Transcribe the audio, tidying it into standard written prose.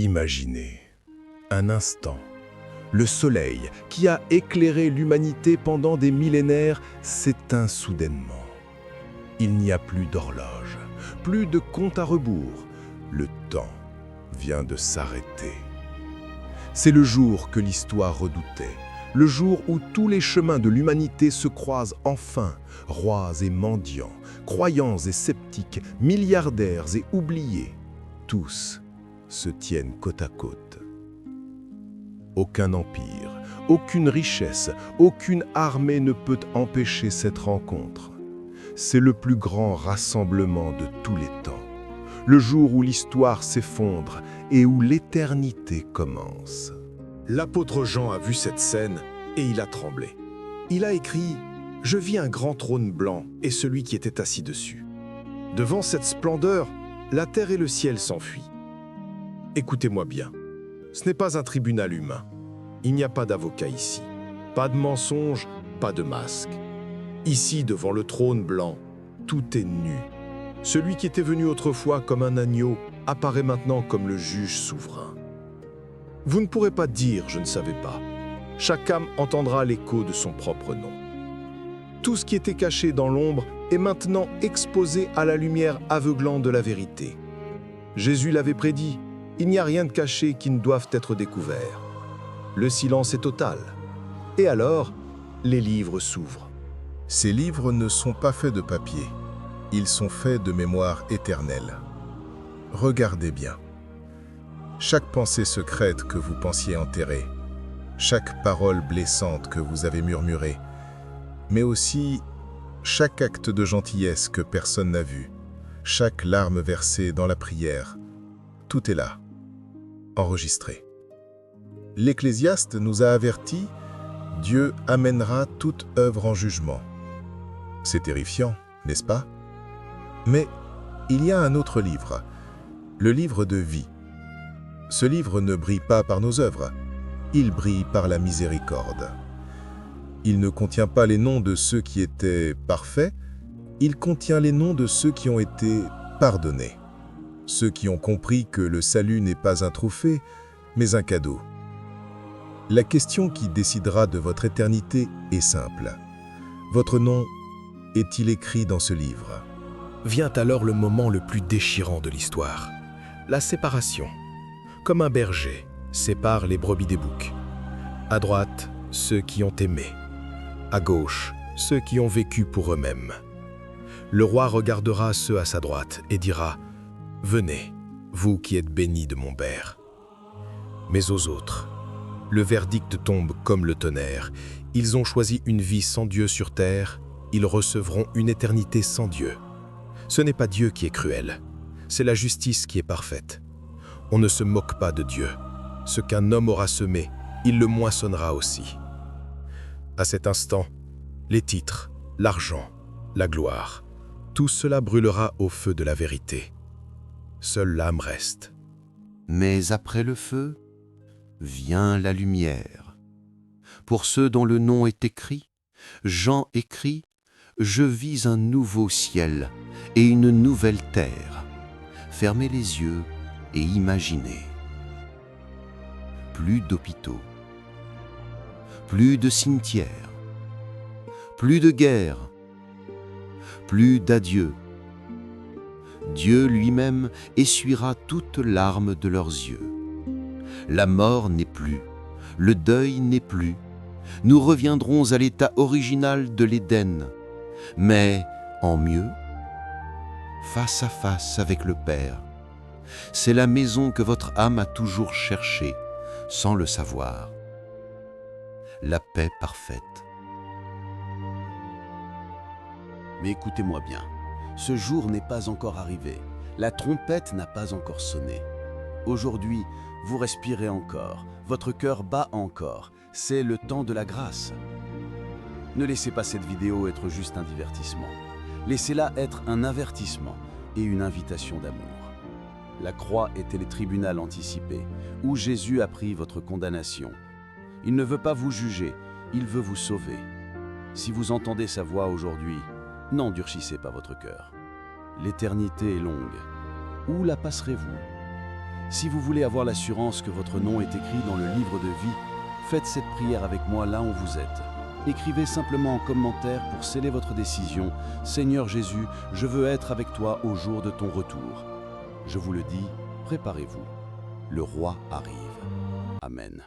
Imaginez, un instant, le soleil qui a éclairé l'humanité pendant des millénaires s'éteint soudainement. Il n'y a plus d'horloge, plus de compte à rebours. Le temps vient de s'arrêter. C'est le jour que l'histoire redoutait, le jour où tous les chemins de l'humanité se croisent enfin, rois et mendiants, croyants et sceptiques, milliardaires et oubliés. Tous se tiennent côte à côte. Aucun empire, aucune richesse, aucune armée ne peut empêcher cette rencontre. C'est le plus grand rassemblement de tous les temps, le jour où l'histoire s'effondre et où l'éternité commence. L'apôtre Jean a vu cette scène et il a tremblé. Il a écrit « Je vis un grand trône blanc et celui qui était assis dessus. Devant cette splendeur, la terre et le ciel s'enfuient. Écoutez-moi bien, ce n'est pas un tribunal humain. Il n'y a pas d'avocat ici. Pas de mensonge, pas de masque. Ici, devant le trône blanc, tout est nu. Celui qui était venu autrefois comme un agneau apparaît maintenant comme le juge souverain. Vous ne pourrez pas dire « je ne savais pas ». Chaque âme entendra l'écho de son propre nom. Tout ce qui était caché dans l'ombre est maintenant exposé à la lumière aveuglante de la vérité. Jésus l'avait prédit, il n'y a rien de caché qui ne doive être découvert. Le silence est total. Et alors, les livres s'ouvrent. Ces livres ne sont pas faits de papier, ils sont faits de mémoire éternelle. Regardez bien. Chaque pensée secrète que vous pensiez enterrer, chaque parole blessante que vous avez murmurée, mais aussi chaque acte de gentillesse que personne n'a vu, chaque larme versée dans la prière, tout est là, enregistré. L'Ecclésiaste nous a avertis, Dieu amènera toute œuvre en jugement. C'est terrifiant, n'est-ce pas? Mais il y a un autre livre, le livre de vie. Ce livre ne brille pas par nos œuvres, il brille par la miséricorde. Il ne contient pas les noms de ceux qui étaient parfaits, il contient les noms de ceux qui ont été pardonnés. Ceux qui ont compris que le salut n'est pas un trophée, mais un cadeau. La question qui décidera de votre éternité est simple. Votre nom est-il écrit dans ce livre? Vient alors le moment le plus déchirant de l'histoire, la séparation. Comme un berger sépare les brebis des boucs. À droite, ceux qui ont aimé. À gauche, ceux qui ont vécu pour eux-mêmes. Le roi regardera ceux à sa droite et dira « Venez, vous qui êtes bénis de mon Père. » Mais aux autres, le verdict tombe comme le tonnerre. Ils ont choisi une vie sans Dieu sur terre, ils recevront une éternité sans Dieu. Ce n'est pas Dieu qui est cruel, c'est la justice qui est parfaite. On ne se moque pas de Dieu. Ce qu'un homme aura semé, il le moissonnera aussi. À cet instant, les titres, l'argent, la gloire, tout cela brûlera au feu de la vérité. Seule l'âme reste. Mais après le feu, vient la lumière. Pour ceux dont le nom est écrit, Jean écrit « Je vis un nouveau ciel et une nouvelle terre. Fermez les yeux et imaginez. Plus d'hôpitaux, plus de cimetières, plus de guerres, plus d'adieux. Dieu lui-même essuiera toute larme de leurs yeux. La mort n'est plus, le deuil n'est plus. Nous reviendrons à l'état original de l'Éden, mais en mieux, face à face avec le Père. C'est la maison que votre âme a toujours cherchée, sans le savoir. La paix parfaite. Mais écoutez-moi bien, ce jour n'est pas encore arrivé. La trompette n'a pas encore sonné. Aujourd'hui, vous respirez encore, votre cœur bat encore. C'est le temps de la grâce. Ne laissez pas cette vidéo être juste un divertissement. Laissez-la être un avertissement et une invitation d'amour. La croix était le tribunal anticipé, où Jésus a pris votre condamnation. Il ne veut pas vous juger, il veut vous sauver. Si vous entendez sa voix aujourd'hui, n'endurcissez pas votre cœur. L'éternité est longue. Où la passerez-vous? Si vous voulez avoir l'assurance que votre nom est écrit dans le livre de vie, faites cette prière avec moi là où vous êtes. Écrivez simplement en commentaire pour sceller votre décision « Seigneur Jésus, je veux être avec toi au jour de ton retour ». Je vous le dis, préparez-vous. Le roi arrive. Amen.